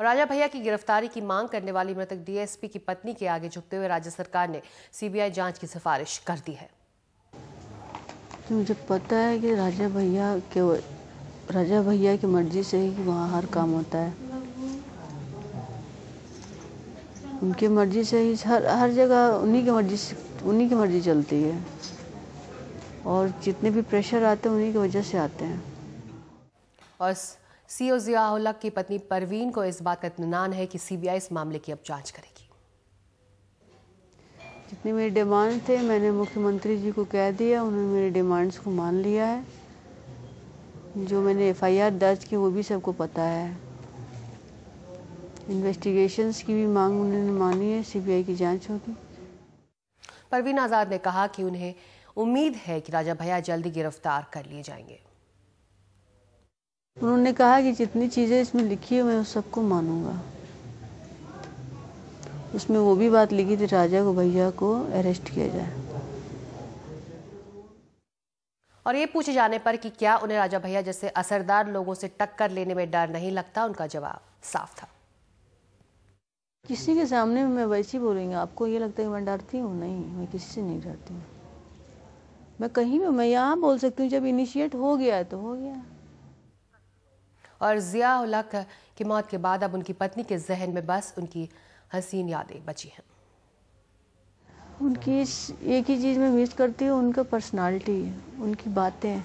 राजा भैया की गिरफ्तारी की मांग करने वाली मृतक डीएसपी की पत्नी के आगे झुकते हुए राज्य सरकार ने सीबीआई जांच की सिफारिश कर दी है। मुझे पता है कि राजा भैया की मर्जी से ही वहाँ हर काम होता है। उनकी मर्जी से ही हर जगह उन्हीं की मर्जी चलती है और जितने भी प्रेशर आते हैं उन्हीं की वजह से आते हैं। और सीओ जिया-उल हक की पत्नी परवीन को इस बात का इत्मीनान है कि सीबीआई इस मामले की अब जांच करेगी। जितने मेरे डिमांड थे मैंने मुख्यमंत्री जी को कह दिया, उन्होंने मेरे डिमांड्स को मान लिया है। जो मैंने एफआईआर दर्ज की वो भी सबको पता है। इन्वेस्टिगेशंस की भी मांग उन्होंने मानी है, सीबीआई की जांच होगी। परवीन आजाद ने कहा कि उन्हें उम्मीद है कि राजा भैया जल्दी गिरफ्तार कर लिए जाएंगे। उन्होंने कहा कि जितनी चीजें इसमें लिखी है मैं उस सबको मानूंगा। उसमें वो भी बात लिखी थी राजा को भैया को अरेस्ट किया जाए। और ये पूछे जाने पर कि क्या उन्हें राजा भैया जैसे असरदार लोगों से टक्कर लेने में डर नहीं लगता, उनका जवाब साफ था। किसी के सामने मैं वैसे ही बोलूँगी। आपको ये लगता है कि मैं डरती हूँ? नहीं, मैं किसी से नहीं डरती हूँ। मैं कहीं भी, मैं यहाँ बोल सकती हूँ, जब इनिशिएट हो गया है तो हो गया। और जिया-उल हक की मौत के बाद अब उनकी पत्नी के जहन में बस उनकी हसीन यादें बची हैं। उनकी एक ही चीज़ में मिस करती हूँ, उनका पर्सनालिटी, उनकी बातें,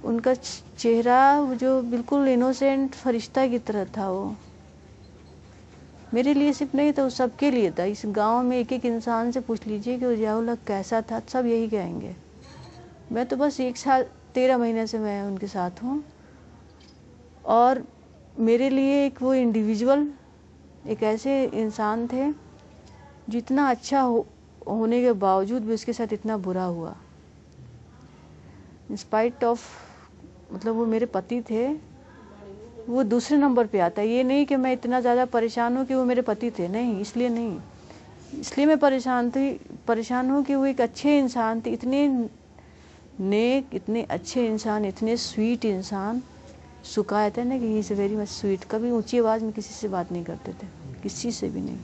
उनका चेहरा जो बिल्कुल इनोसेंट फरिश्ता की तरह था। वो मेरे लिए सिर्फ नहीं था, वो सबके लिए था। इस गांव में एक एक इंसान से पूछ लीजिए कि जिया-उल हक कैसा था, सब यही कहेंगे। मैं तो बस 1 साल 13 महीने से मैं उनके साथ हूँ और मेरे लिए एक वो इंडिविजुअल, एक ऐसे इंसान थे जितना अच्छा होने के बावजूद भी उसके साथ इतना बुरा हुआ। इंस्पाइट ऑफ, मतलब वो मेरे पति थे, वो दूसरे नंबर पे आता है। ये नहीं कि मैं इतना ज़्यादा परेशान हूँ कि वो मेरे पति थे, नहीं, इसलिए नहीं। इसलिए मैं परेशान हूँ कि वो एक अच्छे इंसान थे, इतने नेक, इतने अच्छे इंसान, इतने स्वीट इंसान। सुखा था ना कि he is very much sweet. कभी ऊंची आवाज़ में किसी से बात नहीं करते थे, किसी से भी नहीं।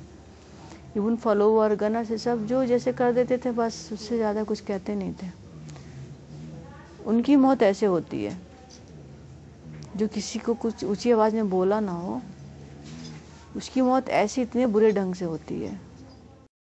इवन फॉलोवर गनर से सब जो जैसे कर देते थे, बस उससे ज़्यादा कुछ कहते नहीं थे। उनकी मौत ऐसे होती है, जो किसी को कुछ ऊंची आवाज़ में बोला ना हो, उसकी मौत ऐसे इतने बुरे ढंग से होती है।